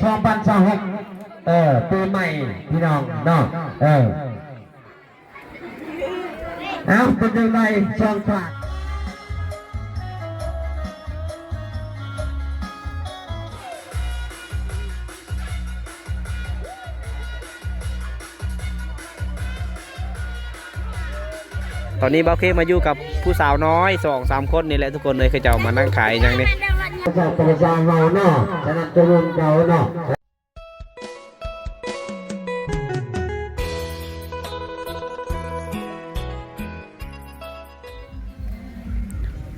2026ปีใหม่พี่น้องเนาะเอาเป็นยังไงช่องฝากตอนนี้บ่าวเคมาอยู่กับผู้สาวน้อย2-3 คนนี่แหละทุกคนเลยเขาเจ้ามานั่งขายอย่างนี้ประชาเงาเนาะฉะนั้นจะรวมเก่าเนาะ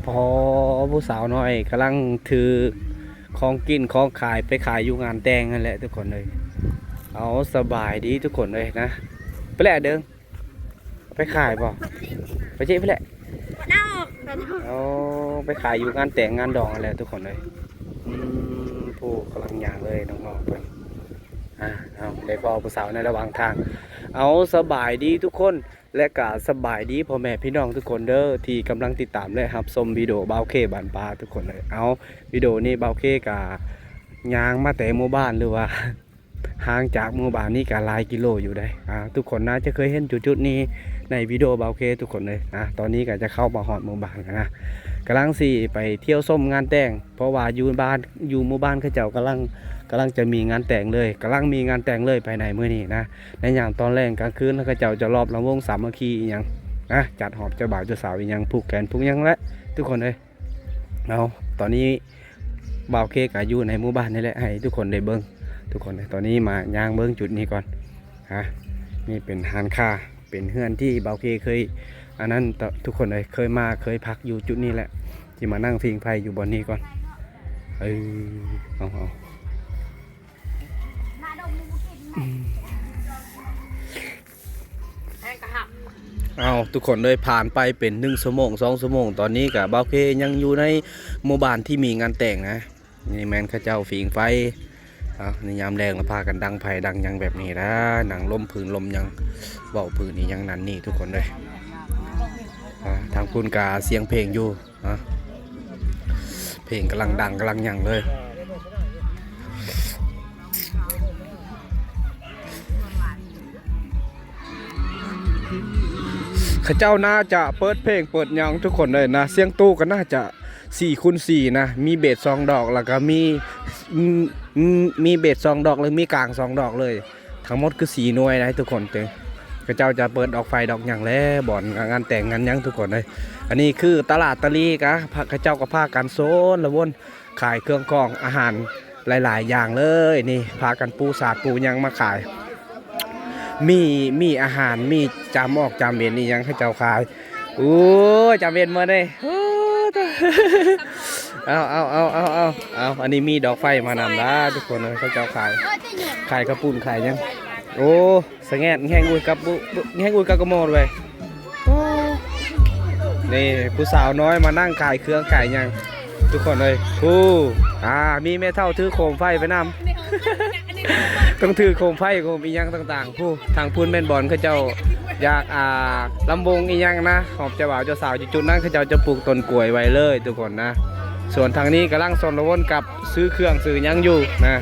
พอผู้สาวน้อยกำลังถือของกินของขายไปขายอยู่งานแต่งนั่นแหละทุกคนเลยเอาสบายดีทุกคนเลยนะไปแหละเดิงไปขายป่ะไปเจ๊ไปแหละเอาไปขายอยู่งานแต่งงานดองอะไรทุกคนเลยผู้กำลังย่างเลยน้องๆเพื่อนเอาได้พอผู้สาวในระหว่างทางเอาสบายดีทุกคนและก็สบายดีพ่อแม่พี่น้องทุกคนเด้อที่กำลังติดตามและรับชมวิดีโอบ่าวเคบ้านปลาทุกคนเลยเอาวิดีโอนี้บ่าวเคกับย่างมาแต่หมู่บ้านหรือว่าห่างจากหมู่บ้านนี่ก็หลายกิโลอยู่ได้ทุกคนน่าจะเคยเห็นจุดนี้ในวิดีโอบ่าวเคทุกคนเลยตอนนี้ก็จะเข้ามาฮอดหมู่บ้านนะกำลังไปเที่ยวส้มงานแต่งเพราะว่าอยู่หมู่บ้านเขาเจ้ากำลังจะมีงานแต่งเลยกำลังมีงานแต่งเลยภายในมื้อนี้นะในอย่างตอนแรกกลางคืนเขาเจ้าจะรอบลำวงสามัคคีอีหยังจัดหอบเจ้าบ่าวเจ้าสาวอีหยังผูกแขนผูกยังและทุกคนเลยเอาตอนนี้บ่าวเคกอยู่ในหมู่บ้านนี่แหละให้ทุกคนได้เบิ้งทุกคนเลยตอนนี้มาย่างเบิ้งจุดนี้ก่อนนี่เป็นฮานค่าเป็นเฮือนที่บ่าวเคเคยอันนั้นทุกคนเลยเคยพักอยู่จุดนี้แหละที่มานั่งพิงไฟอยู่บนนี้ก่อนเอาทุกคนเลยผ่านไปเป็น1 ชั่วโมง2 ชั่วโมงตอนนี้กับบ่าวเคยังอยู่ในหมู่บ้านที่มีงานแต่งนะนี่แมนข้าเจ้าฝีงไฟในยามแรงแล้วพากันดังไผ่ดังยังแบบนี้นะหนังลมผืนลมยังเบาผืนนี่ยังนั่นนี่ทุกคนเลยทางคุณกาเสียงเพลงอยู่เพลงกำลังดังกำลังยังเลยข้าเจ้าน่าจะเปิดเพลงเปิดยังทุกคนเลยนะเสียงตู้ก็น่าจะ4x4นะมีเบส2 ดอกแล้วก็มีเบส2 ดอกเลยมีกลาง2 ดอกเลยทั้งหมดคือ4 หน่วยนะทุกคนเต็มข้าเจ้าจะเปิดดอกไฟดอกอย่างแล้วบ่อนงานแต่งงานยังทุกคนเลยอันนี้คือตลาดตะลีกะข้าเจ้าก็พากันโซนละวนขายเครื่องกองอาหารหลายๆอย่างเลยนี่พากันปูสาดปูยังมาขายมีอาหารมีจามออกจามเวียนนี่ยังให้เจ้าขายโอ้จามเวียนมาได้เอาอันนี้มีดอกไฟมานำได้ทุกคนเลยเขาเจ้าขายกระปุ่นขายยังโอ้สงแงดแห้งอุ้ยกับแห้งอุ้ยกับกระโมดเลยนี่ผู้สาวน้อยมานั่งขายเครื่องขายยังทุกคนเลยมีแม่เท่าถือโคมไฟไปนำต้องถือโคมไฟโคมอีหยังต่างๆผู้ทางพูนแม่นบอลเขาเจ้าอยากลำวงอีหยังนะหอบเจ้าบ่าวเจ้าสาวจุดนั้นเขาเจ้าจะปลูกต้นกล้วยไว้เลยทุกคนนะส่วนทางนี้กำลังสนระวนกับซื้อเครื่องซื้อยังอยู่นะ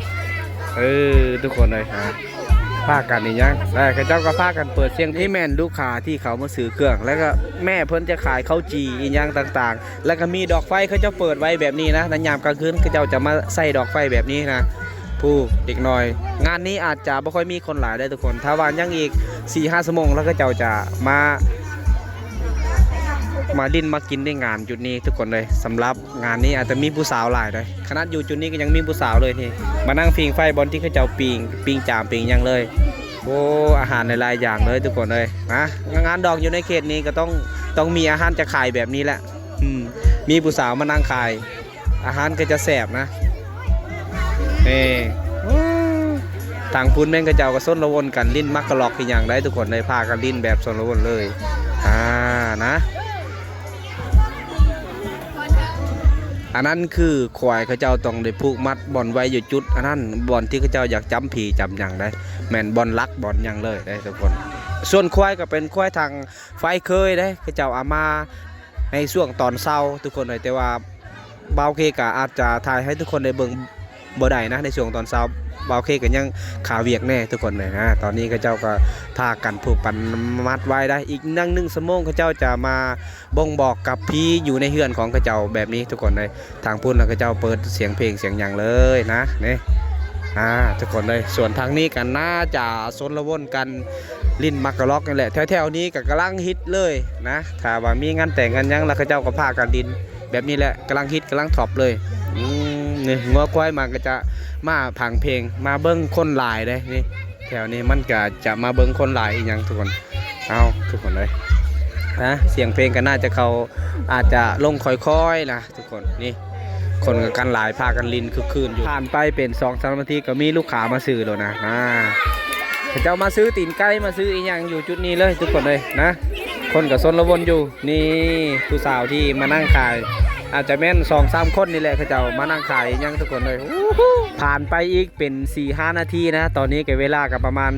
ทุกคนเลยพากันอีหยังได้เขาเจ้าก็พากันเปิดเสียงที่แม่นลูกค้าที่เขามาซื้อเครื่องแล้วก็แม่เพิ่นจะขายข้าวจีอีหยังต่างๆแล้วก็มีดอกไฟเขาเจ้าเปิดไว้แบบนี้นะในยามกลางคืนเขาเจ้าจะมาใส่ดอกไฟแบบนี้นะผู้เด็กน้อยงานนี้อาจจะไม่ค่อยมีคนหลายได้ทุกคนถ้าวันยังอีก 4-5 ชั่วโมงแล้วก็เจ้าจะมาดิ้นมากินในงานจุดนี้ทุกคนเลยสำหรับงานนี้อาจจะมีผู้สาวหลายเลยขนาดอยู่จุดนี้ก็ยังมีผู้สาวเลยที่มานั่งฟิงไฟบนที่เขาเจ้าปิงจามปิงยังเลยโอ้อาหารในหลายอย่างเลยทุกคนเลยนะงานดอกอยู่ในเขตนี้ก็ต้องมีอาหารจะขายแบบนี้แหละมีผู้สาวมานั่งขายอาหารก็จะแสบนะทางพุ้นแม่งกระเจ้ากับส้นละวนกันลิ้นมักกะลอกที่อย่างได้ทุกคนเลยพากันลิ้นแบบส้นละวนเลยนะอันนั้นคือควายเขาเจ้าต้องได้ผูกมัดบอลไว้อยู่จุดอันนั้นบอลที่เขาเจ้าอยากจำผีจำอย่างได้แม่นบอลลักบอลอย่างเลยได้ทุกคนส่วนควายก็เป็นควายทางไฟเคยได้เขาเจ้าเอามาในช่วงตอนเช้าทุกคนเลยแต่ว่าบ่าวเคกะอาจจะถ่ายให้ทุกคนได้เบิ่งบ่ได้นะในช่วงตอนเช้า บ่าวเคก็ยังขาเวียกแน่ทุกคนเลยนะตอนนี้เขาเจ้าก็พากันผูกปันมัดไว้ได้อีกนั่ง1 ชั่วโมงเขาเจ้าจะมาบ่งบอกกับพี่อยู่ในเฮือนของเขาเจ้าแบบนี้ทุกคนเลยทางพุ่นเขาเจ้าเปิดเสียงเพลงเสียงอย่างเลยนะนี่ทุกคนเลยส่วนทางนี้กันน่าจะซนละวนกันลิ้นมักกะล็อกนี่แหละแถวๆนี้ก็กำลังฮิตเลยนะถ้าว่ามีงานแต่งงานยังแล้วเขาเจ้าก็พากันดินแบบนี้แหละกำลังฮิตกำลังท็อปเลยนี่งัวควายมันก็จะมาผังเพลงมาเบิ้งคนหลายเลยนี่แถวนี้มันก็จะมาเบิ้งคนหลายอีกอย่างทุกคนเอาทุกคนเลยนะเสียงเพลงก็น่าจะเขาอาจจะลงค่อยๆนะทุกคนนี่คนกันหลายพากันลินคึกคืนอยู่ผ่านไปเป็น2-3 นาทีก็มีลูกค้ามาซื้อแล้วนะเจ้ามาซื้อตีนไก่มาซื้ออีกอย่างอยู่จุดนี้เลยทุกคนเลยนะคนกับซนละวนอยู่นี่ผู้สาวที่มานั่งขายอาจจะแม่น2-3 คนนี่แหละเขาเจ้ามานั่งขายยังทุกคนเลยผ่านไปอีกเป็น4-5 นาทีนะตอนนี้ก็เวลากับประมาณ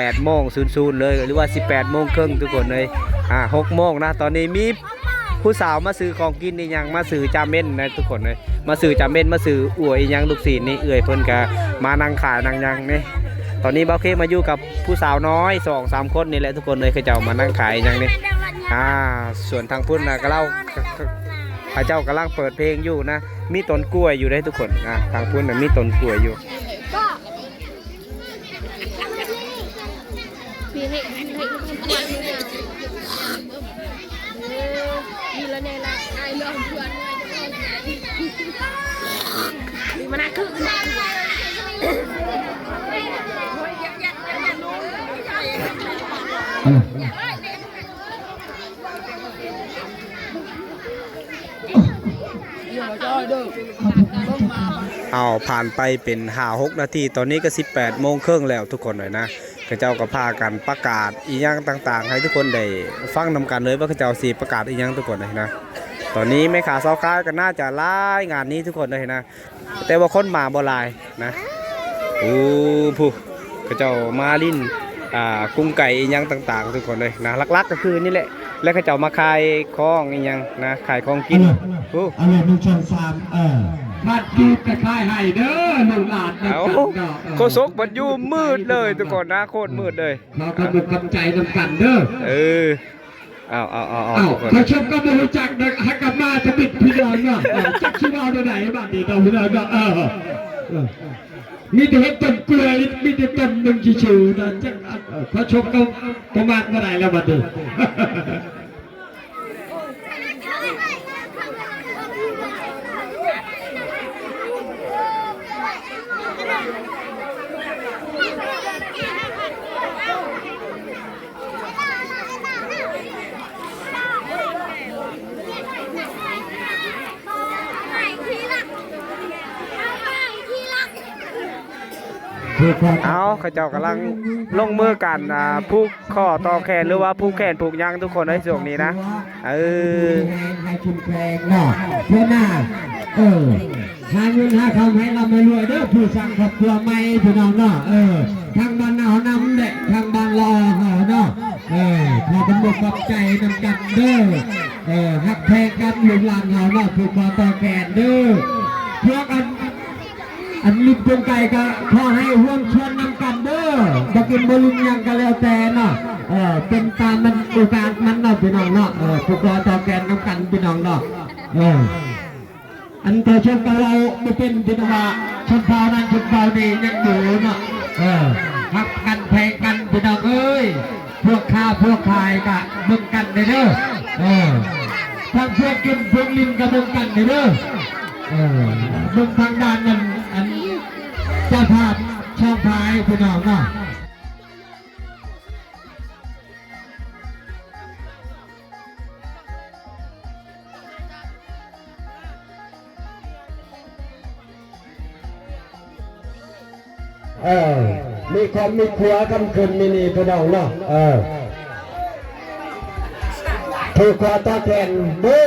18:00เลยหรือว่า18:30ทุกคนเลย6 โมงนะตอนนี้มีผู้สาวมาซื้อของกินนี่ยังมาซื้อจาเม่นนะทุกคนเลยมาซื้อจาเม่นมาซื้ออั่วอียังลูกศิษย์นี่เอื่อยเพิ่นก็มานั่งขายนั่งยังนี่ตอนนี้บ่าวเคมาอยู่กับผู้สาวน้อย2-3 คนนี่แหละทุกคนเลยเขาเจ้ามานั่งขายอย่างนี้ส่วนทางพุ่นนะก็เล่าเขาเจ้ากำลังเปิดเพลงอยู่นะมีต้นกล้วยอยู่ได้ทุกคนทางพุ่นนะมีต้นกล้วยอยู่มันน่าคือผ่านไปเป็น5-6 นาทีตอนนี้ก็18:30แล้วทุกคนเลยนะเขาเจ้าก็พากันประกาศอีหยังต่างๆให้ทุกคนได้ฟังนำกันเลยว่าเขาเจ้าสิประกาศอีหยังทุกคนเลยนะตอนนี้แม่ค้าซาวค้าก็น่าจะร้ายงานนี้ทุกคนเลยนะแต่ว่าคนมาบ่หลายนะผู้เขาเจ้ามาลิ้นกุ้งไก่อีหยังต่างๆทุกคนเลยนะลักๆก็คือนี่แหละแล้วเขาเจ้ามาขายของอีหยังนะขายของกินอะไร1 2 3บัดยูกระคายให้เด้อลูกหลานโคซกบัดยูมืดเลยทุกคนนะโคตรมืดเลยเรากำลังกำใจนำกันเด้อเอาเขาชมก็ไม่รู้จักนะฮักกับมาจะปิดพี่น้องเนาะจักชิวเอาไหนบ้างดีเราพี่น้องเนาะมีแต่ต้นกล้วยมีแต่ต้นหนึ่งชิวๆนะจักเขาชมก็ประมาณเมื่อไหร่แล้วบัดนี้เขาเจ้ากำลังลงมือกันผูกข้อต่อแขนหรือว่าผูกแขนผูกยังทุกคนในช่วงนี้นะให้ชุมแพงเนาะเพื่อหน้าหาเงินหาคำให้เราไม่รวยเด้อผู้สั่งครอบครัวไม่พี่น้องเนาะทางบ้านเอานำเด็กทางบ้านรอเนาะขอเป็นบุญกับใจนำกันเด้อหักแพงกันหลุมหลังเขาเนาะผูกคอต่อแขนเด้อเพื่อกันอันลิบเป็นไก่ก็ขอให้ร่วมชวนนำกันเด้อจะกินบอลลูนยังก็แล้วแต่เนาะเป็นตามมันโอกาสมันเนาะพี่น้องเนาะผูกคอต่อแขนนำกันพี่น้องเนาะอันเธอชมกับเราไม่เป็นพี่น้องชมพาวนั้นชมพาวนี้ยังอยู่เนาะหักกันแพงกันพี่น้องเอ้ยพวกข้าพวกขายกะมึงกันเด้อทางพวกกินพวกลินกับมึงกันเด้อมึงทางด้านนั้นอันเจ้าภาพช่องพายพี่น้องเนาะมีความมีครัวกำคืนมินีพี่น้องเนาะถูกคอตาแขนดู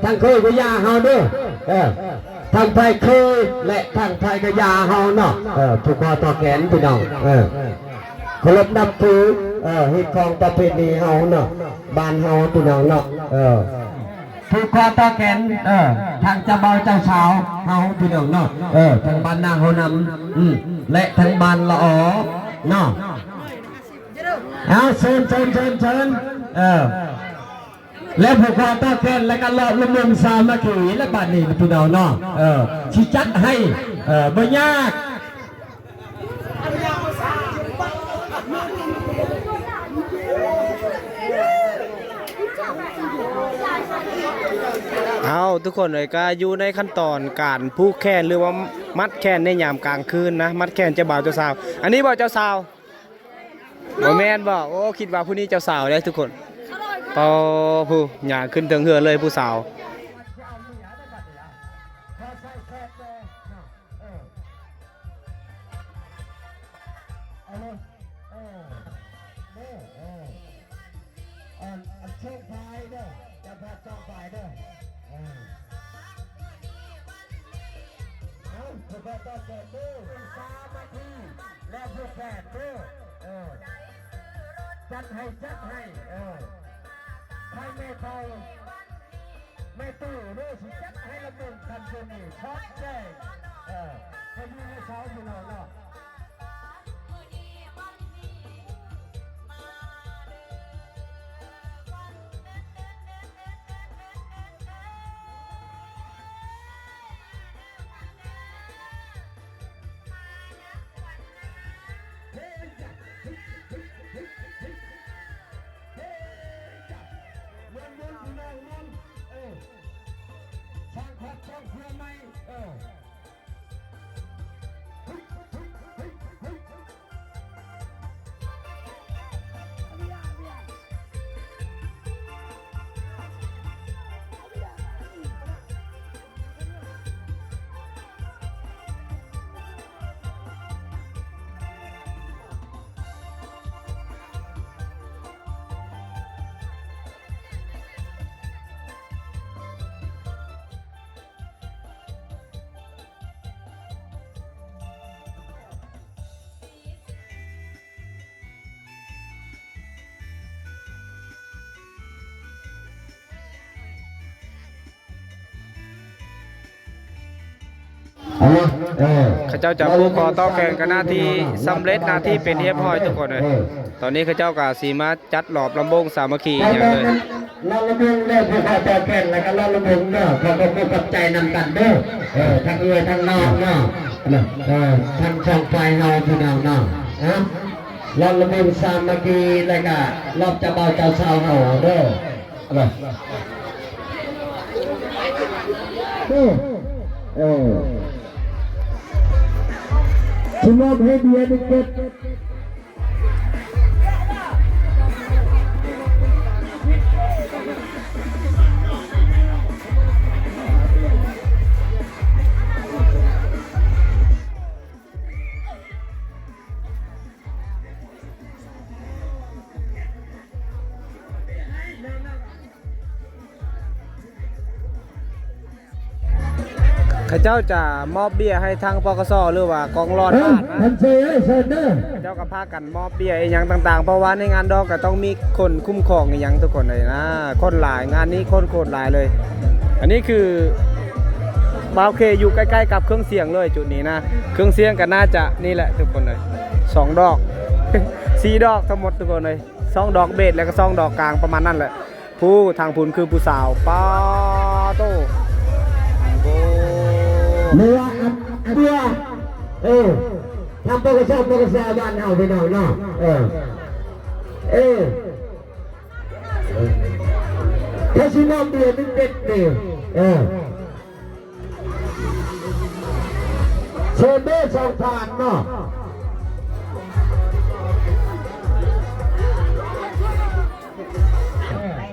ทางเคยก็ยาเฮาดูทางไทยเคยและทางไทยก็ยาเฮาเนาะถูกคอตาแขนพี่น้องเคารพนับถือฮิตของประเพณีเฮาเนาะบ้านเฮาพี่น้องเนาะ ผูกคอต่อแขนทางเจ้าบ่าวเจ้าสาวเฮาพี่น้องเนาะทางบ้านนางเฮานำและทางบ้านละอ๋อเนาะเอาเชิญแล้วผูกคอต่อแขนแล้วก็เลาะลุ่มสามัคคีและบ้านนี้พี่น้องเนาะชี้จัดให้บ่ยากเอาทุกคนเลยก็อยู่ในขั้นตอนการผูกแขนหรือว่ามัดแขนในยามกลางคืนนะมัดแขนเจ้าบ่าวเจ้าสาวอันนี้บ่เจ้าสาวบ่แม่นบ่โอ้คิดว่าผู้นี้เจ้าสาวเลยทุกคนพอผู้หย่างขึ้นถึงเหือเลยผู้สาวจัดให้ใครไม่เบาไม่ตู้ด้วยสิจัดให้ละมุนทันทีนี่ช็อตแจ้งให้ดูให้เช้าพี่น้องเนาะเขาเจ้าจะผูกคอต่อแขนกันหน้าที่สำเร็จหน้าที่เป็นเรียบร้อยทุกคนเลยตอนนี้เขาเจ้ากับสีมาจัดหลอบลำบงสามัคคีอย่างเลยเราละมุงเด้อผูกคอต่อแขนแล้วก็เราละมุงเด้อขอขอบใจนำกันเด้อทั้งทั้งนอกเนาะทั้งช่องไฟเฮาพี่น้องเนาะเราละมุงสามัคคีแล้วก็รอบเจ้าบ่าวเจ้าสาวเฮาเด้อชิมอบให้เบียร์ดิเก็ตเขาเจ้าจะมอบเบี้ยให้ทางปกสหรือว่ากองรอดบ้านนะเขาเจ้าก็พากันมอบเบี้ยอย่างต่างๆเพราะว่าในงานดอกก็ต้องมีคนคุ้มครองอย่างทุกคนเลยนะคนหลายงานนี้คนโคตรหลายเลยอันนี้คือบาวเคอยู่ใกล้ๆกับเครื่องเสียงเลยจุดนี้นะเครื่องเสียงก็น่าจะนี่แหละทุกคนเลย2 ดอก 4 ดอกทั้งหมดทุกคนเลย2 ดอกเบสแล้วก็2 ดอกกลางประมาณนั้นแหละผู้ทางพุนคือผู้สาวป้าโตเนื้อทำปกติบ้านเอาไปหน่อยเนาะถ้าชิมอเบียร์เป็นเด็ดเดียวเชนเบอร์2 ถาดเนาะ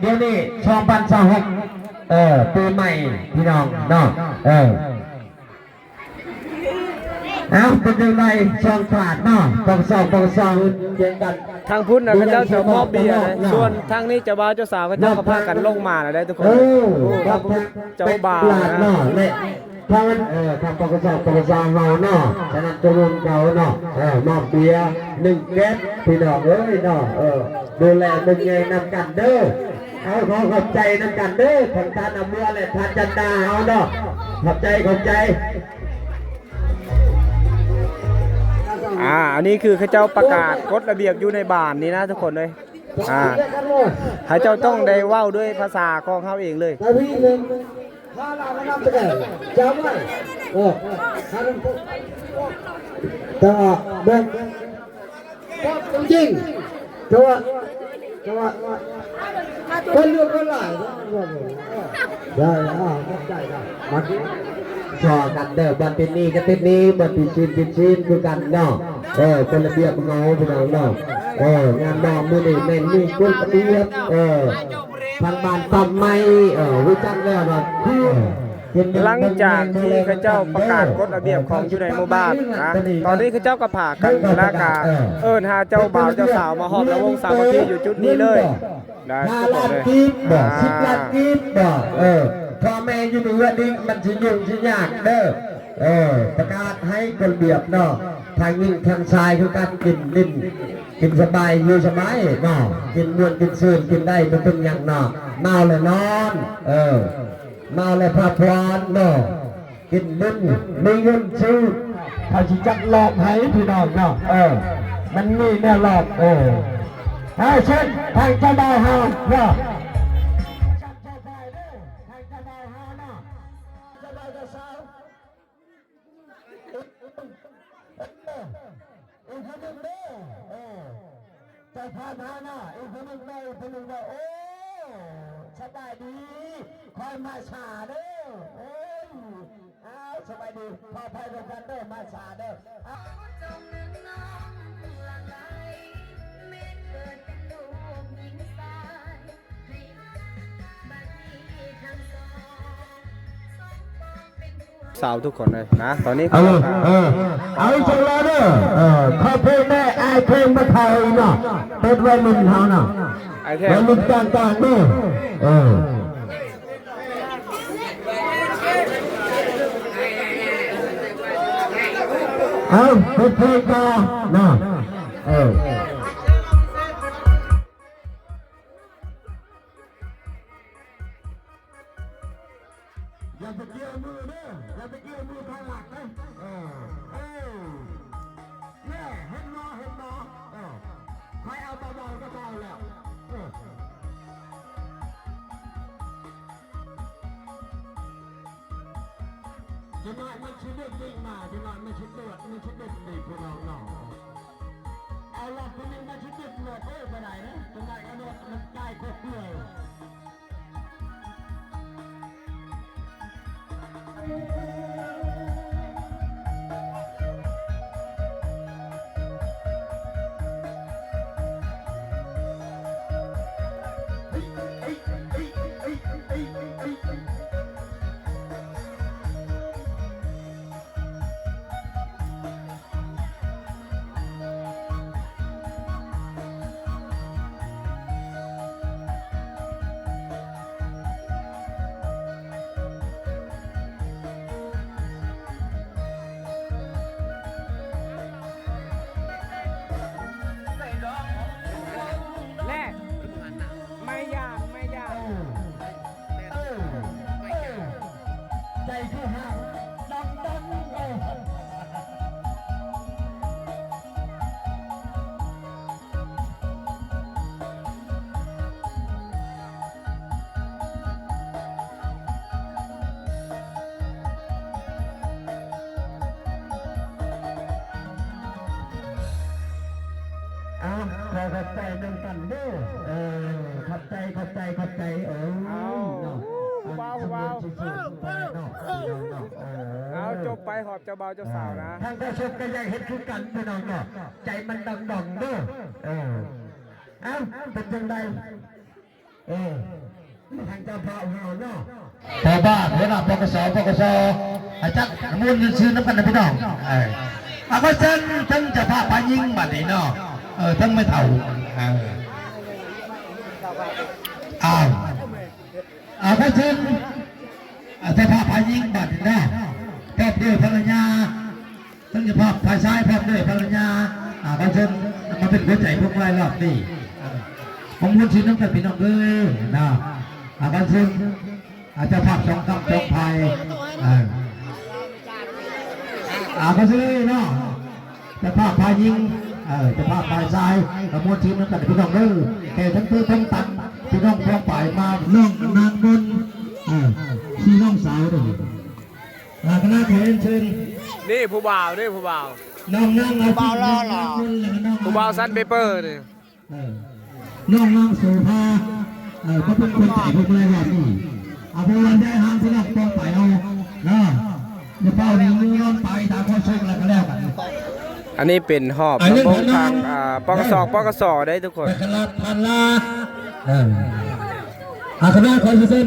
เดี๋ยวนี้2026ปีใหม่พี่น้องเนาะเอาเป็นยังไงช่องขาดเนาะปองสองเย็นกันทางพุทธนะเขาเจ้าจะมอบเบียร์เลยส่วนทางนี้เจ้าบ่าวเจ้าสาวเขาเจ้าก็พากันลงมาได้ทุกคนเจ้าบ่าวนะเนี่ยทางทางปองสองเราเนาะฉะนั้นตัวรุ่นเขาเนาะมอบเบียร์1 แก๊สพี่น้องเอ้ยเนาะดูแลเป็นไงนำกันเด้อ เอาขอขอบใจน้ำกันเด้อของท่านอำเภอและท่านจันดาเอาเนาะขอบใจขอบใจ อันนี้คือเขาเจ้าประกาศกฎระเบียบอยู่ในบ้านนี้นะทุกคนเลยเขาเจ้าต้องได้เว้าด้วยภาษาของเขาเองเลย นาทีหนึ่งถ้าเราไม่นำไปได้จำไว้ถ้าเดินจริงจังหวะคนเลือกคนหลายได้ได้มาชอกันเด้อบันเป็นนี้ก็เป็นนี้บันเป็นชิ้นคือกันเนาะเป็นระเบียบเงาพี่น้องเนาะงานดอกมือนี่แม่นนี่กุลระเบียบทางบ้านทำไมรู้จักแล้วเนาะ หลังจากที่เขาเจ้าประกาศกฎระเบียบของอยู่ในหมู่บ้านนะตอนนี้เขาเจ้าก็ผ่ากันหน้ากาหาเจ้าบ่าวเจ้าสาวมาหอบระวงสามัคคีอยู่จุดนี้เลยนะทุกคนเลย10 ล้านกีบพ่อแม่อยู่ในเรือนนี้มันชิยุ่งชิยากเด้อประกาศให้กฎระเบียบเนาะทางยิ่งทางชายคือการกินลิ้นกินสบายอยู่สบายเนาะกินมวนกินซื่นกินได้มันเป็นอย่างเนาะเมาเลยนอนเมาเลยพักผ่อนเนาะกินลิ้นมีเงินซื้อถ้าชิจักหลอกให้พี่น้องเนาะมันมีแน่หลอกเช่นทางเจ้าบ่าวเฮาเนาะจะพาหน้าอีกคนหนึ่งได้อีกคนหนึ่งได้โอ้สบายดีคอยมาชาเด้อเอาสบายดีพอภัยกันเด้อมาชาเด้อสาวทุกคนเลยนะตอนนี้เอาอีกจังเลยเด้อข้าเพลงแม่ไอเพลงมาไทยเนาะเป็นวัยรุ่นเขาเนาะวัยรุ่นต่างๆเนาะเอาเป็นเพลงต่อเนาะอย่าไปเกี่ยวมือเด้ออย่าไปเกี่ยวมือทางหลักนะเนี่ยเห็นหมอใครเอาเบาๆก็เบาแล้วจะน้อยไม่ชิดเด็ดจริงมาจะน้อยไม่ชิดเด็ดไม่ชิดเด็ดดีพวกเราเนาะเอาหลักคนนึงมาชิดเด็ดหมดไปไหนนะตรงไหนก็โดนมันใกล้ควบเกี่ยวใจที่ห่างดังขอบใจดึงกันเด้อขอบใจเเอาจบไปหอบเจ้าบ่าวเจ้าสาวนะทางกระชกก็ยังเห็นทุกกันพี่น้องเนาะใจมันดังดองเด้อเป็นจังไดทางเจ้าพ่อเราเนาะพอบ้านเวลาปกสอาจารย์มูลซื้อน้ำกันนะพี่น้องเอาไปทั้งจะพาพายิงบัดนี้เนาะทั้งไม่เท่าเอาไปเชิญจะพาพายิงบัดนี้นะแพทย์ด้วยภรรยาทั้งจะพาพาชายแพทย์ด้วยภรรยาไปเชิญมาเป็นหัวใจพวกรายรอบนี่ ผมพูดชินน้ำแต่พี่น้องเลยนะอาการซึ่งอาจจะภาพสองคำสองภัยก็ซื้อเนาะจะภาพพายิงจะภาพพายทรายกระมวลทีมน้ำแต่พี่น้องเลยแต่ทั้งตัวทั้งตันพี่น้องพร้อมฝ่ายมาน้องนางบนพี่น้องสาวเลยคณะขอเชิญ นี่ผู้บ่าวนี่ผู้บ่าว น้องนั่งเอาผู้บ่าวรอหรอ ผู้บ่าวซันเปเปอร์นี่ น้องนั่งโซฟาก็เป็นคนจ่ายพวกอะไรแบบนี้เอาพวกวันได้ห้ามที่เราต้องไปเอาเนาะจะเป้านี้มือย้อนไปตามข้อชกอะไรก็แล้วกัน อันนี้เป็นหอบลำโพงทางปกสได้ทุกคน ไปขลาดพันลาคณะคอนเซน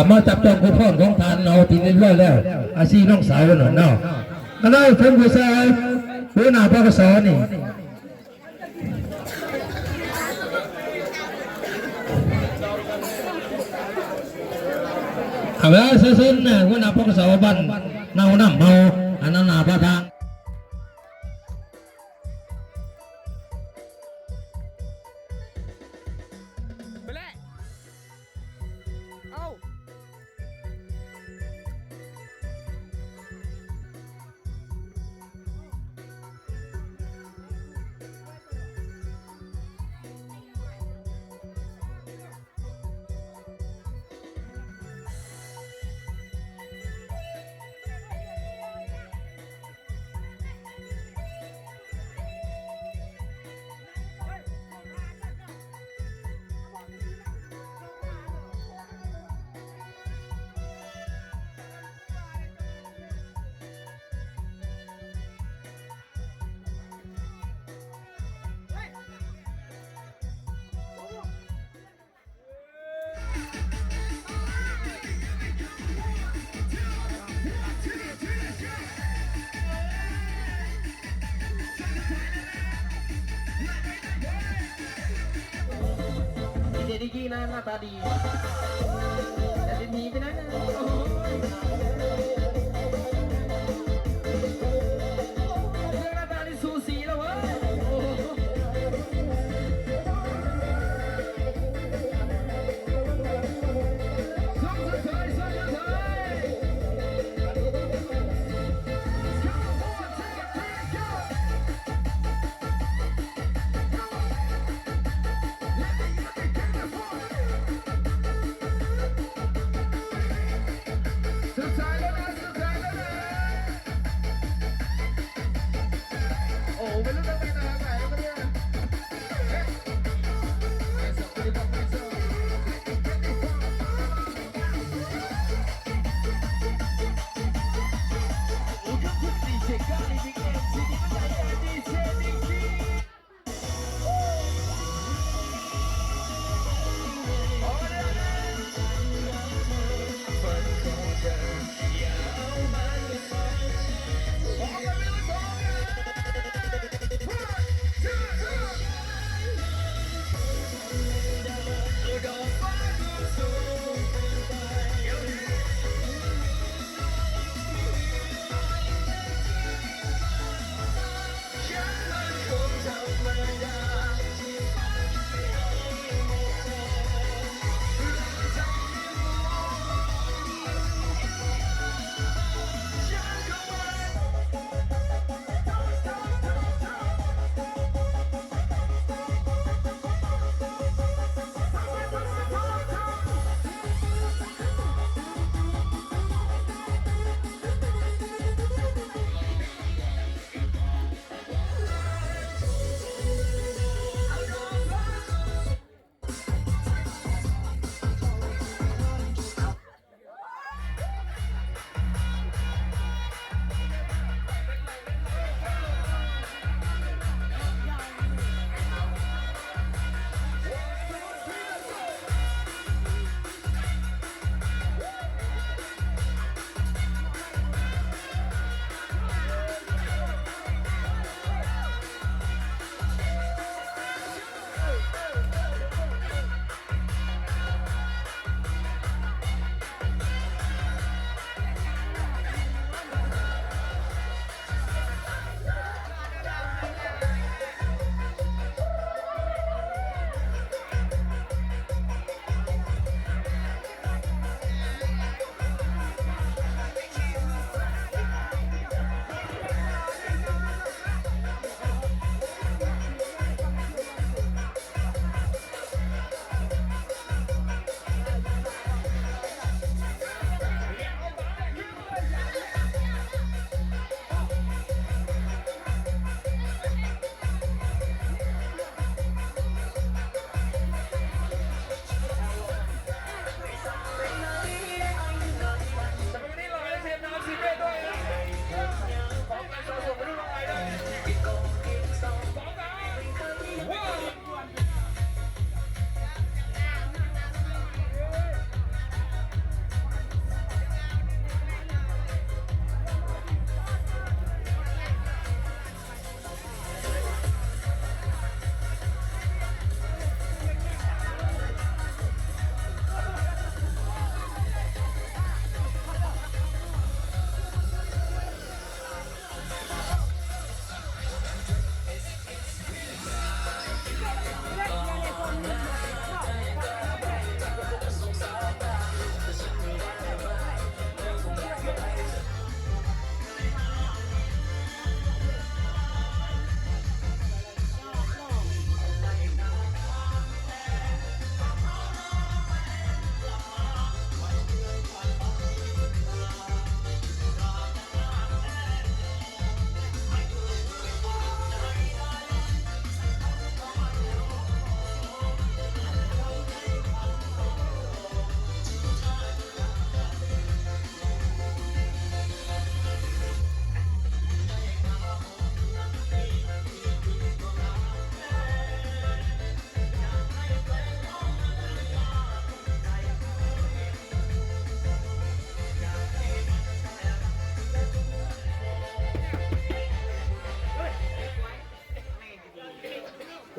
มาจับจองผู้พ่อนของทานเอาทีนี้เรื่อยแล้วอาชีพน้องสาวกันหน่อยเนาะคณะเพิ่มผู้ชายหัวหน้าปกสนี่แล้วเส้นเนี่ยหัวหน้าปกสบ้านเนาน้ำเมาอันนั้นนาพระทางไปเลยเอาเด็กดีนะหน้าตาดีแต่เด็กดีไปนะหน้าตาดีสูสีแล้วเว้ยสุดท้ายแล้วนะ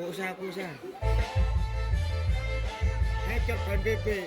กูซาให้จดเป็นเป๊ะ